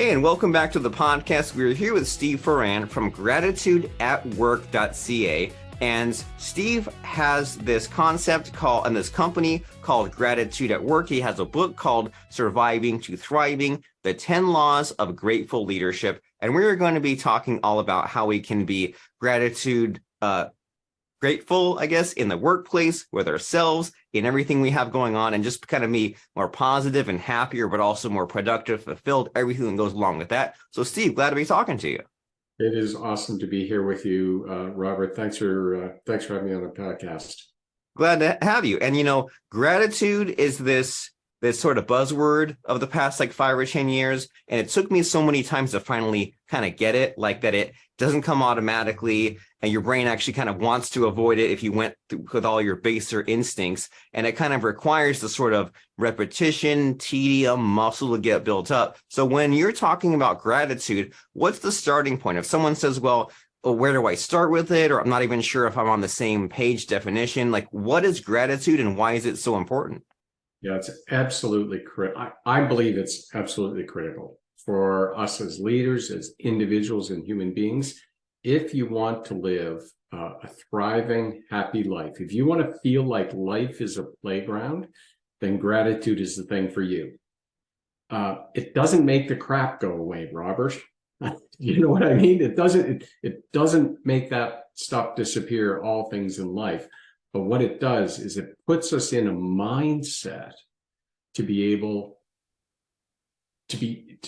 Hey, and welcome back to the podcast. We're here with Steve Foran from gratitudeatwork.ca. And Steve has this concept called, and this company called Gratitude at Work. He has a book called Surviving to Thriving, The 10 Laws of Grateful Leadership. And we're going to be talking all about how we can be grateful, I guess, in the workplace, with ourselves, in everything we have going on, and just kind of be more positive and happier, but also more productive, fulfilled, everything that goes along with that. So, Steve, glad to be talking to you. It is awesome to be here with you, Robert. Thanks for having me on the podcast. Glad to have you. And gratitude is this sort of buzzword of the past like 5 or 10 years. And it took me so many times to finally kind of get it, like that it doesn't come automatically, and your brain actually kind of wants to avoid it if you went with all your baser instincts. And it kind of requires the sort of repetition, tedium, muscle to get built up. So when you're talking about gratitude, what's the starting point? If someone says, well, where do I start with it? Or I'm not even sure if I'm on the same page definition. Like, what is gratitude and why is it so important? Yeah, it's absolutely critical. I believe it's absolutely critical for us as leaders, as individuals and human beings. If you want to live a thriving, happy life, if you want to feel like life is a playground, then gratitude is the thing for you. It doesn't make the crap go away, Robert. You know what I mean? It doesn't make that stuff disappear, all things in life. But what it does is it puts us in a mindset to be able to be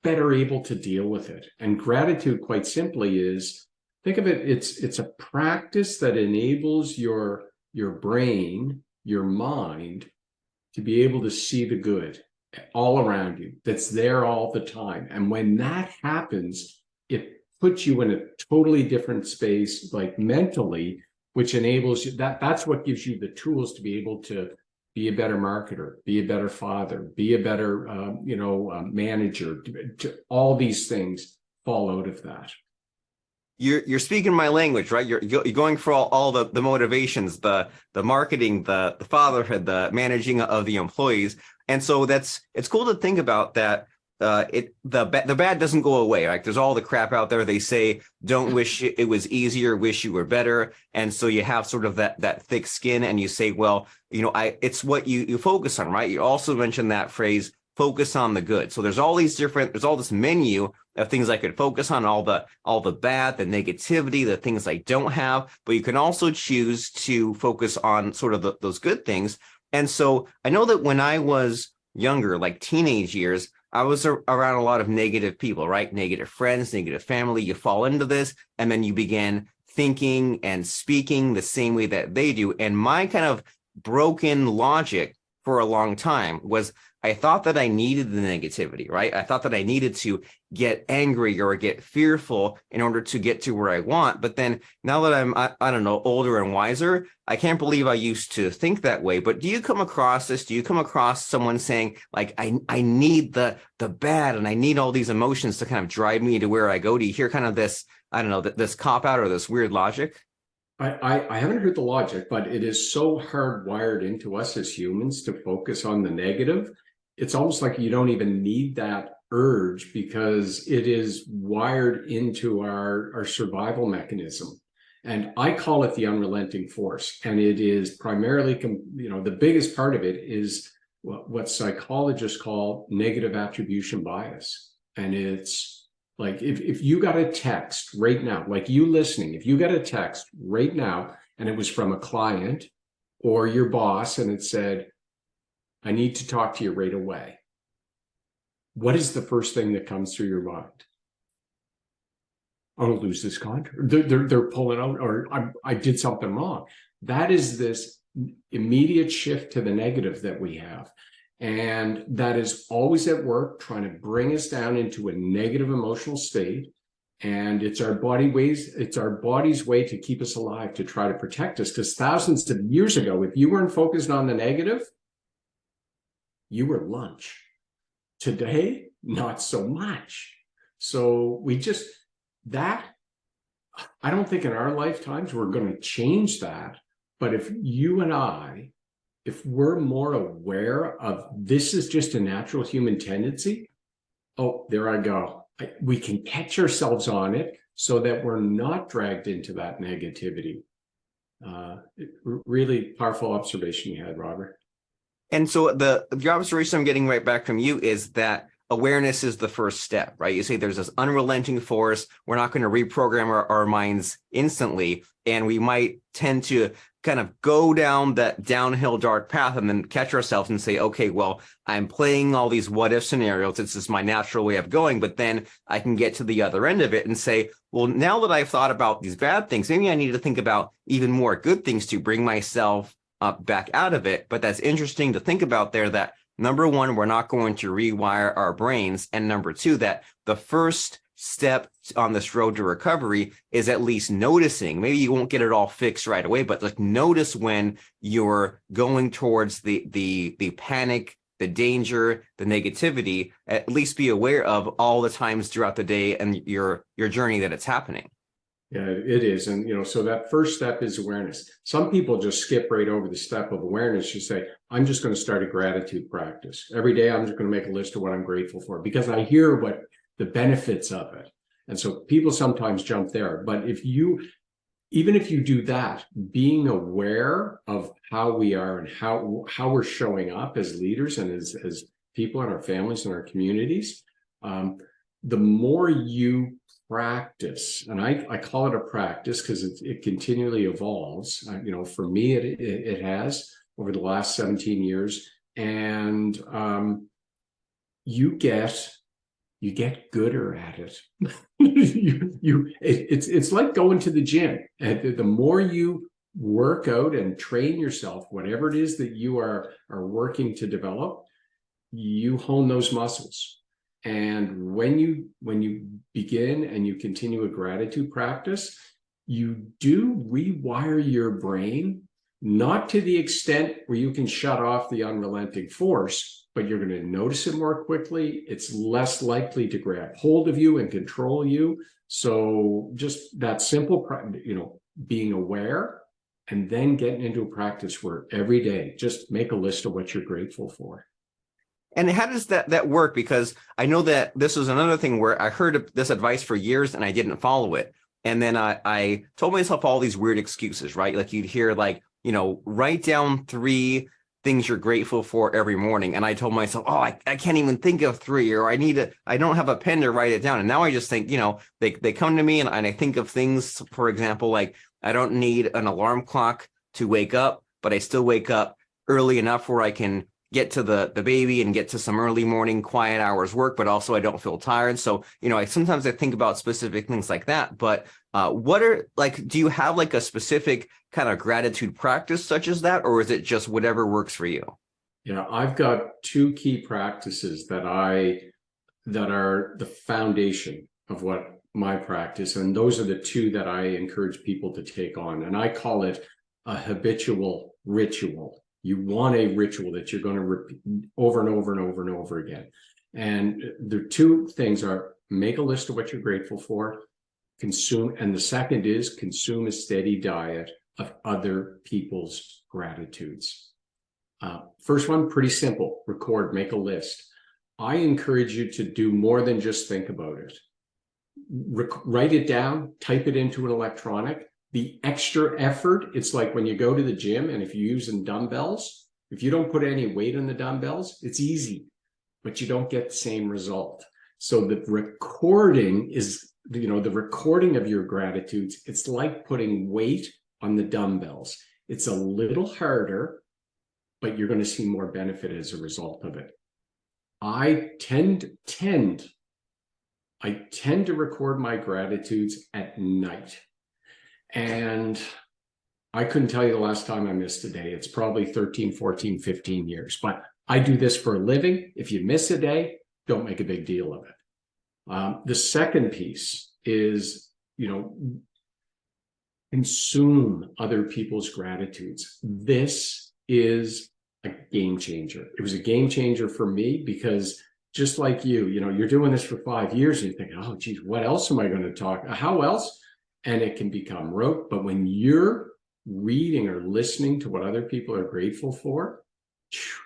better able to deal with it. And gratitude, quite simply, is, think of it, it's a practice that enables your brain, your mind, to be able to see the good all around you, that's there all the time. And when that happens, it puts you in a totally different space, like mentally, which enables you, that's what gives you the tools to be able to be a better marketer, be a better father, be a better manager. All these things fall out of that. You're speaking my language, right? You're going for all the motivations, the marketing, the fatherhood, the managing of the employees. And so it's cool to think about that. The bad doesn't go away. Like, there's all the crap out there. They say, don't wish it was easier, wish you were better. And so you have sort of that thick skin, and you say, well, it's what you focus on, right? You also mentioned that phrase, focus on the good. So there's all this menu of things I could focus on, all the bad, the negativity, the things I don't have, but you can also choose to focus on sort of those good things. And so I know that when I was younger, like teenage years, I was around a lot of negative people, right? Negative friends, negative family. You fall into this, and then you begin thinking and speaking the same way that they do. And my kind of broken logic for a long time was, I thought that I needed the negativity, right? I thought that I needed to get angry or get fearful in order to get to where I want. But then now that I'm, I don't know, older and wiser, I can't believe I used to think that way. But do you come across this? Do you come across someone saying, like, I need the bad, and I need all these emotions to kind of drive me to where I go? Do you hear kind of this, I don't know, this cop out or this weird logic? I haven't heard the logic, but it is so hardwired into us as humans to focus on the negative. It's almost like you don't even need that urge, because it is wired into our survival mechanism. And I call it the unrelenting force. And it is primarily, the biggest part of it is what psychologists call negative attribution bias. And it's like, if you got a text right now, like you listening, if you got a text right now and it was from a client or your boss, and it said, I need to talk to you right away, what is the first thing that comes through your mind? I'm going to lose this contract. They're pulling out, or I did something wrong. That is this immediate shift to the negative that we have. And that is always at work, trying to bring us down into a negative emotional state. And it's our body's way to keep us alive, to try to protect us. Because thousands of years ago, if you weren't focused on the negative, you were lunch. Today, not so much. So I don't think in our lifetimes we're going to change that. But if you and I, if we're more aware of this is just a natural human tendency, oh, there I go. We can catch ourselves on it so that we're not dragged into that negativity. Really powerful observation you had, Robert. And so the observation I'm getting right back from you is that awareness is the first step, right? You say there's this unrelenting force. We're not going to reprogram our minds instantly. And we might tend to kind of go down that downhill dark path and then catch ourselves and say, okay, well, I'm playing all these what if scenarios. It's just my natural way of going. But then I can get to the other end of it and say, well, now that I've thought about these bad things, maybe I need to think about even more good things to bring myself back out of it. But that's interesting to think about there, that number one, we're not going to rewire our brains. And number two, that the first step on this road to recovery is at least noticing. Maybe you won't get it all fixed right away, but like notice when you're going towards the panic, the danger, the negativity. At least be aware of all the times throughout the day and your journey that it's happening. Yeah, it is. And, so that first step is awareness. Some people just skip right over the step of awareness. You say, I'm just going to start a gratitude practice. Every day, I'm just going to make a list of what I'm grateful for because I hear what the benefits of it. And so people sometimes jump there. But even if you do that, being aware of how we are and how we're showing up as leaders and as people in our families and our communities, the more you practice, and I call it a practice because it continually evolves. For me, it has over the last 17 years, and you get gooder at it. It's like going to the gym. And the more you work out and train yourself, whatever it is that you are working to develop, you hone those muscles. And when you begin and you continue a gratitude practice, you do rewire your brain, not to the extent where you can shut off the unrelenting force, but you're going to notice it more quickly. It's less likely to grab hold of you and control you. So just that simple, being aware and then getting into a practice where every day, just make a list of what you're grateful for. And how does that work? Because I know that this was another thing where I heard this advice for years and I didn't follow it. And then I told myself all these weird excuses, right? Like you'd hear like, write down 3 things you're grateful for every morning. And I told myself, oh, I can't even think of 3, or I don't have a pen to write it down. And now I just think, they come to me and I think of things, for example, like I don't need an alarm clock to wake up, but I still wake up early enough where I can get to the baby and get to some early morning quiet hours work, but also I don't feel tired. So, sometimes I think about specific things like that, but do you have like a specific kind of gratitude practice such as that, or is it just whatever works for you? Yeah, I've got 2 key practices that are the foundation of what my practice, and those are the 2 that I encourage people to take on. And I call it a habitual ritual. You want a ritual that you're going to repeat over and over and over and over again. And the 2 things are make a list of what you're grateful for, consume, and the second is consume a steady diet of other people's gratitudes. First one, pretty simple, record, make a list. I encourage you to do more than just think about it. Write it down, type it into an electronic. The extra effort, it's like when you go to the gym and if you're using dumbbells, if you don't put any weight on the dumbbells, it's easy, but you don't get the same result. So the recording is, the recording of your gratitudes, it's like putting weight on the dumbbells. It's a little harder, but you're going to see more benefit as a result of it. I tend to record my gratitudes at night. And I couldn't tell you the last time I missed a day. It's probably 13, 14, 15 years. But I do this for a living. If you miss a day, don't make a big deal of it. The second piece is, consume other people's gratitudes. This is a game changer. It was a game changer for me because just like you're doing this for 5 years and you think, oh, geez, what else am I going to talk? How else? And it can become rote. But when you're reading or listening to what other people are grateful for,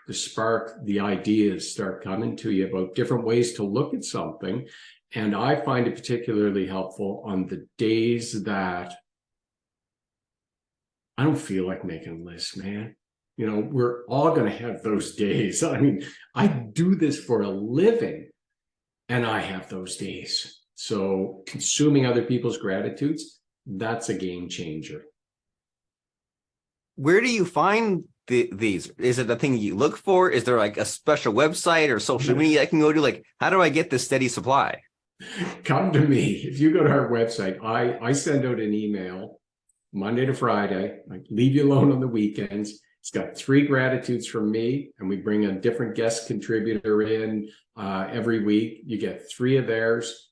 the spark, the ideas start coming to you about different ways to look at something. And I find it particularly helpful on the days that I don't feel like making a list, man. You know, we're all going to have those days. I mean, I do this for a living and I have those days. So consuming other people's gratitudes, that's a game changer. Where do you find these? Is it a thing you look for? Is there like a special website or social media I can go to? Like, how do I get this steady supply? Come to me. If you go to our website, I send out an email Monday to Friday. I leave you alone on the weekends. It's got 3 gratitudes from me, and we bring a different guest contributor in every week. You get 3 of theirs.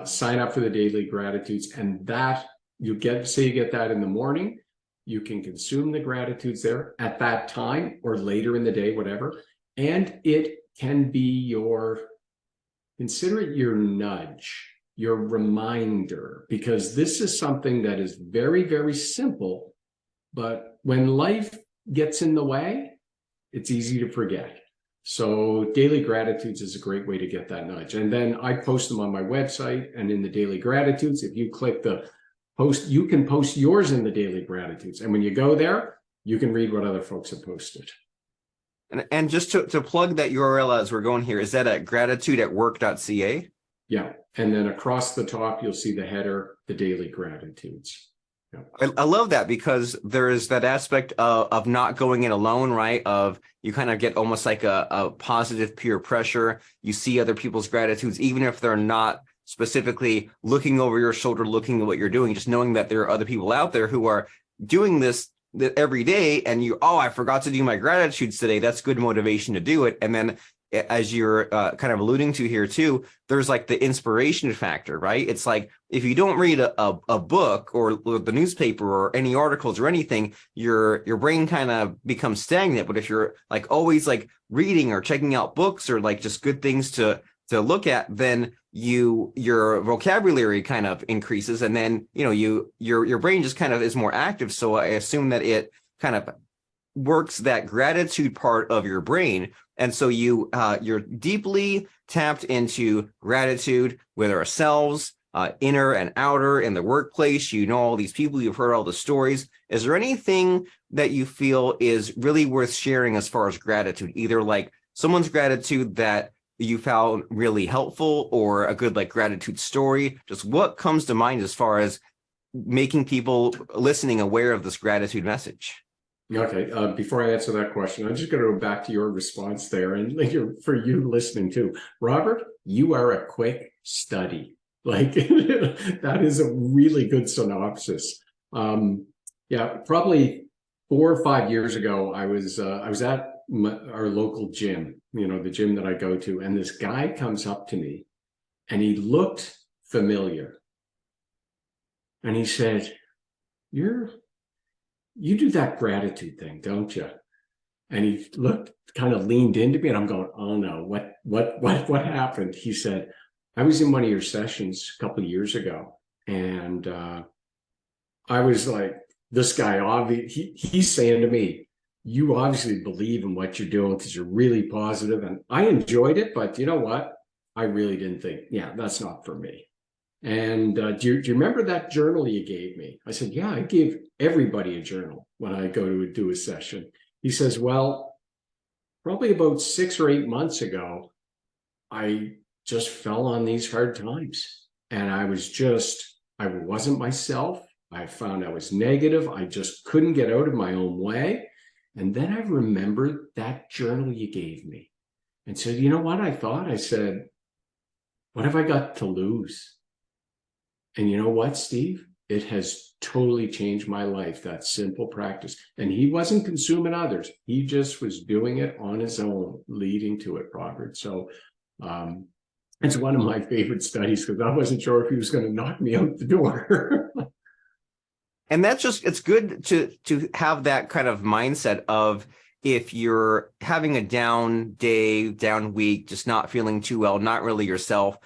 Sign up for the daily gratitudes, and that you get. Say you get that in the morning. You can consume the gratitudes there at that time or later in the day, whatever. And it can be consider it your nudge, your reminder, because this is something that is very, very simple. But when life gets in the way, it's easy to forget. So daily gratitudes is a great way to get that nudge. And then I post them on my website and in the daily gratitudes. If you click the post, you can post yours in the daily gratitudes. And when you go there, you can read what other folks have posted. And just to plug that URL as we're going here, is that at gratitudeatwork.ca? Yeah. And then across the top, you'll see the header, the daily gratitudes. Yeah. I love that, because there is that aspect of not going in alone, right? Of you kind of get almost like a positive peer pressure. You see other people's gratitudes, even if they're not specifically looking over your shoulder, looking at what you're doing, just knowing that there are other people out there who are doing this every day, and I forgot to do my gratitudes today. That's good motivation to do it. And then, as you're kind of alluding to here too, there's like the inspiration factor, right? It's like, if you don't read a book or the newspaper or any articles or anything, your brain kind of becomes stagnant. But if you're like always like reading or checking out books or like just good things to look at, then your vocabulary kind of increases, and then your brain just kind of is more active. So I assume that it kind of works that gratitude part of your brain, and so you're deeply tapped into gratitude with ourselves, inner and outer, in the workplace. All these people, you've heard all the stories. Is there anything that you feel is really worth sharing as far as gratitude, either like someone's gratitude that you found really helpful, or a good like gratitude story? Just what comes to mind as far as making people listening aware of this gratitude message? Okay. Before I answer that question, I'm just going to go back to your response there, and for you listening too, Robert, you are a quick study. Like that is a really good synopsis. Yeah, probably 4 or 5 years ago, I was at our local gym, the gym that I go to, and this guy comes up to me, and he looked familiar, and he said, you do that gratitude thing, don't you? And he kind of leaned into me, and I'm going, oh no, what happened? He said, I was in one of your sessions a couple of years ago, and I was like, this guy, he's saying to me, you obviously believe in what you're doing because you're really positive. And I enjoyed it, but you know what? I really didn't think, yeah, that's not for me. And do you remember that journal you gave me? I said, yeah, I give everybody a journal when I go to do a session. He says, well, probably about 6 or 8 months ago, I just fell on these hard times. And I wasn't myself. I found I was negative. I just couldn't get out of my own way. And then I remembered that journal you gave me. And so, you know what I thought? I said, what have I got to lose? And you know what, Steve? It has totally changed my life, that simple practice. And he wasn't consuming others. He just was doing it on his own, leading to it, Robert. So it's one of my favorite studies, because I wasn't sure if he was going to knock me out the door. And it's good to have that kind of mindset of, if you're having a down day, down week, just not feeling too well, not really yourself,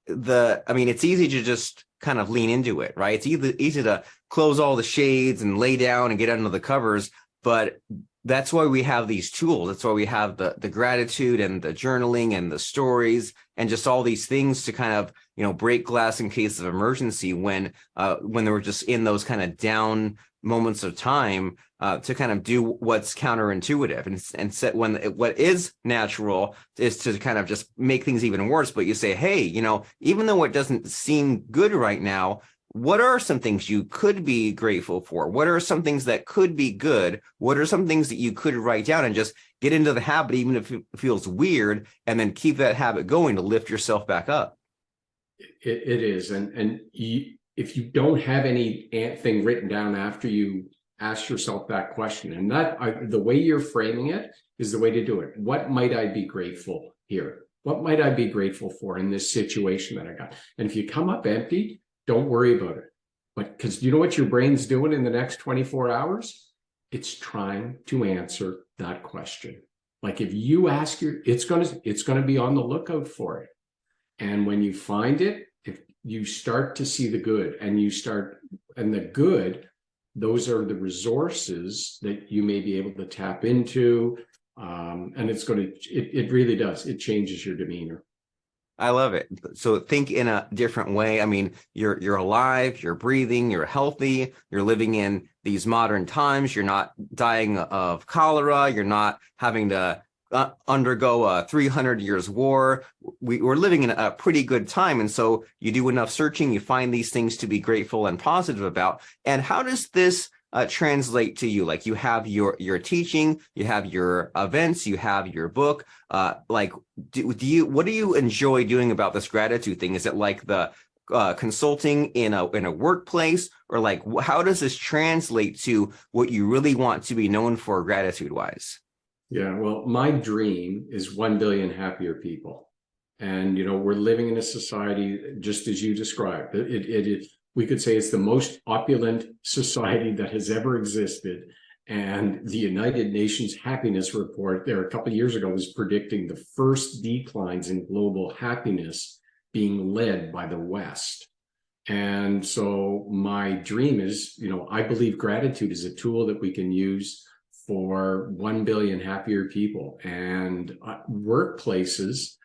it's easy to just kind of lean into it, right? It's easy to close all the shades and lay down and get under the covers. But that's why we have these tools. That's why we have the gratitude and the journaling and the stories and just all these things to kind of, break glass in case of emergency when they were just in those kind of down moments of time, to kind of do what's counterintuitive and set when what is natural is to kind of just make things even worse. But you say, hey, even though it doesn't seem good right now, what are some things you could be grateful for? What are some things that could be good? What are some things that you could write down and just get into the habit, even if it feels weird, and then keep that habit going to lift yourself back up? It is. If you don't have anything written down after you ask yourself that question, and the way you're framing it is the way to do it. What might I be grateful here? What might I be grateful for in this situation that I got? And if you come up empty, don't worry about it. But because you know what your brain's doing in the next 24 hours? It's trying to answer that question. Like if you ask it's gonna be on the lookout for it. And when you find it, if you start to see the good and the good, those are the resources that you may be able to tap into. And it really does. It changes your demeanor. I love it. So think in a different way. I mean, you're alive, you're breathing, you're healthy, you're living in these modern times. You're not dying of cholera. You're not having to undergo a 300 years war. We're living in a pretty good time. And so you do enough searching, you find these things to be grateful and positive about. And how does this translate to you? Like you have your teaching, you have your events, you have your book. What do you enjoy doing about this gratitude thing? Is it like the consulting in a workplace, or like how does this translate to what you really want to be known for gratitude wise? Yeah, well, my dream is 1 billion happier people. And, we're living in a society, just as you described. We could say it's the most opulent society that has ever existed. And the United Nations Happiness Report there a couple of years ago was predicting the first declines in global happiness being led by the West. And so my dream is, I believe gratitude is a tool that we can use for 1 billion happier people. And workplaces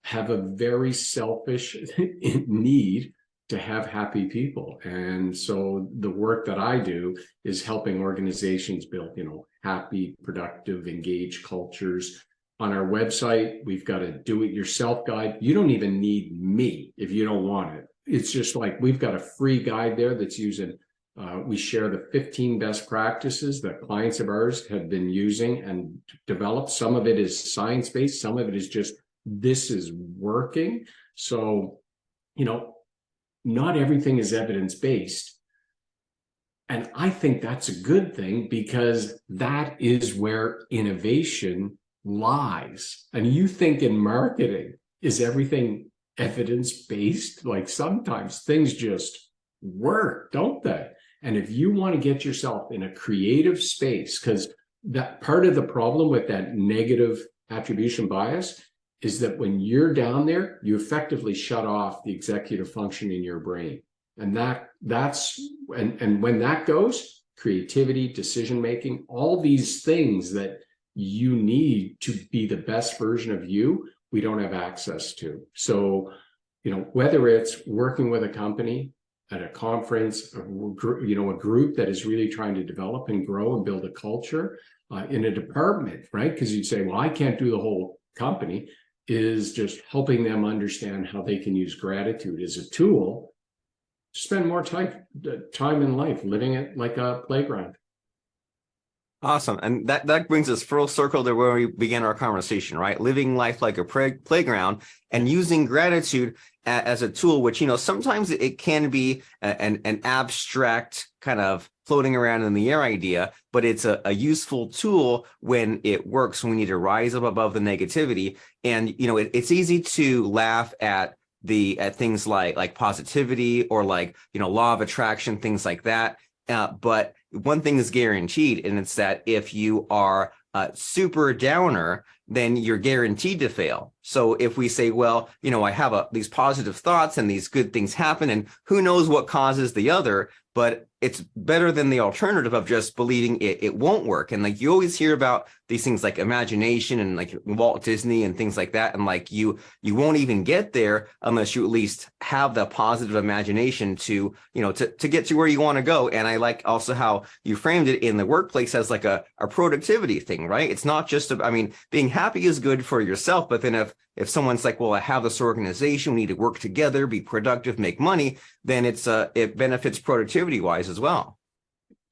have a very selfish need to have happy people. And so the work that I do is helping organizations build, happy, productive, engaged cultures. On our website, we've got a do-it-yourself guide. You don't even need me if you don't want it. It's just like we've got a free guide there that's using we share the 15 best practices that clients of ours have been using and developed. Some of it is science-based, some of it is just, this is working. So, not everything is evidence-based. And I think that's a good thing because that is where innovation lies. And you think in marketing, is everything evidence-based? Like sometimes things just work, don't they? And if you want to get yourself in a creative space, because that part of the problem with that negative attribution bias is that when you're down there, you effectively shut off the executive function in your brain. And when that goes, creativity, decision-making, all these things that you need to be the best version of you, we don't have access to. So, whether it's working with a company, at a conference, a group that is really trying to develop and grow and build a culture in a department, right? Because you'd say, well, I can't do the whole company, is just helping them understand how they can use gratitude as a tool to spend more time in life, living it like a playground. Awesome. And that brings us full circle to where we began our conversation, right? Living life like a playground and using gratitude as a tool, which, sometimes it can be an abstract kind of floating around in the air idea, but it's a useful tool when it works, when we need to rise up above the negativity. And, it's easy to laugh at things like positivity or law of attraction, things like that. But one thing is guaranteed, and it's that if you are super downer, then you're guaranteed to fail. So if we say, well, I have these positive thoughts and these good things happen, and who knows what causes the other, but it's better than the alternative of just believing it won't work. And like you always hear about these things like imagination and like Walt Disney and things like that. And like you won't even get there unless you at least have the positive imagination to get to where you want to go. And I like also how you framed it in the workplace as like a productivity thing, right? It's not just, being happy is good for yourself, but then if someone's like, well, I have this organization, we need to work together, be productive, make money, then it benefits productivity wise as well.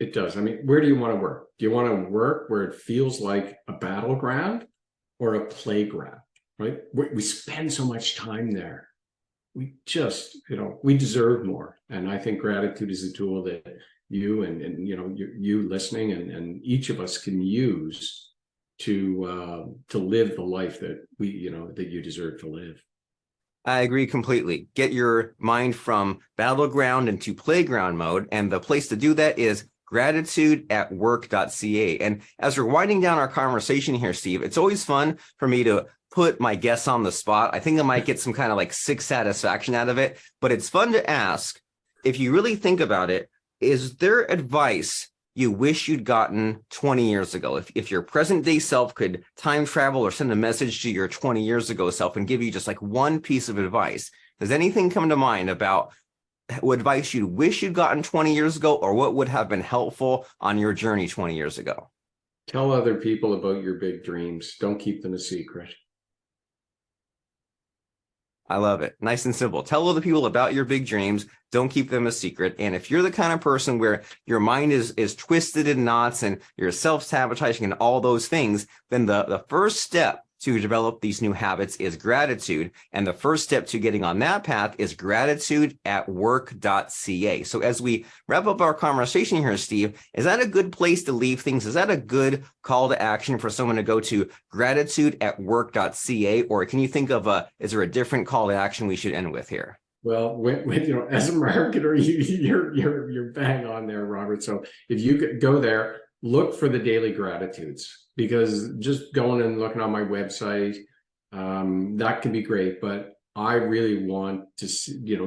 It does. Where do you want to work? Do you want to work where it feels like a battleground or a playground, right? We spend so much time there. We just, we deserve more. And I think gratitude is a tool that you and you listening and each of us can use to live the life that that you deserve to live. I agree completely. Get your mind from battleground into playground mode. And the place to do that is gratitudeatwork.ca. And as we're winding down our conversation here, Steve, it's always fun for me to put my guests on the spot. I think I might get some kind of like sick satisfaction out of it, but it's fun to ask, if you really think about it, is there advice you wish you'd gotten 20 years ago? If your present day self could time travel or send a message to your 20 years ago self and give you just like one piece of advice, does anything come to mind about what advice you wish you'd gotten 20 years ago, or what would have been helpful on your journey 20 years ago? Tell other people about your big dreams. Don't keep them a secret. I love it. Nice and simple. Tell other people about your big dreams. Don't keep them a secret. And if you're the kind of person where your mind is twisted in knots and you're self-sabotaging and all those things, then the first step to develop these new habits is gratitude. And the first step to getting on that path is gratitudeatwork.ca. So as we wrap up our conversation here, Steve, is that a good place to leave things? Is that a good call to action for someone to go to gratitudeatwork.ca? Or can you think of is there a different call to action we should end with here? Well, when as a marketer, you're bang on there, Robert. So if you go there, look for the daily gratitudes, because just going and looking on my website, that can be great. But I really want to,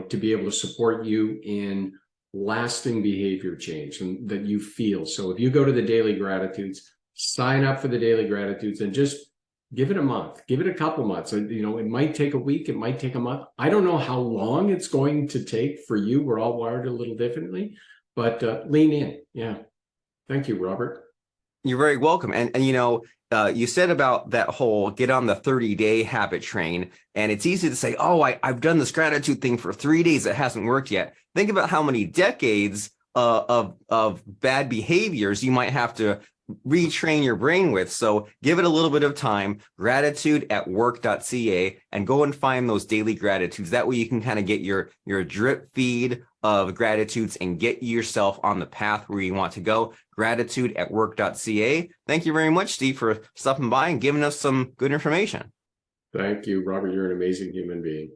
to be able to support you in lasting behavior change and that you feel. So if you go to the daily gratitudes, sign up for the daily gratitudes and just give it a month, give it a couple months. It might take a week, it might take a month. I don't know how long it's going to take for you. We're all wired a little differently, but lean in. Yeah. Thank you, Robert. You're very welcome. And you said about that whole get on the 30-day habit train, and it's easy to say, oh, I've done this gratitude thing for 3 days. It hasn't worked yet. Think about how many decades of bad behaviors you might have to retrain your brain with. So give it a little bit of time, gratitudeatwork.ca, and go and find those daily gratitudes. That way you can kind of get your drip feed of gratitudes and get yourself on the path where you want to go. Gratitudeatwork.ca. Thank you very much, Steve, for stopping by and giving us some good information. Thank you, Robert. You're an amazing human being.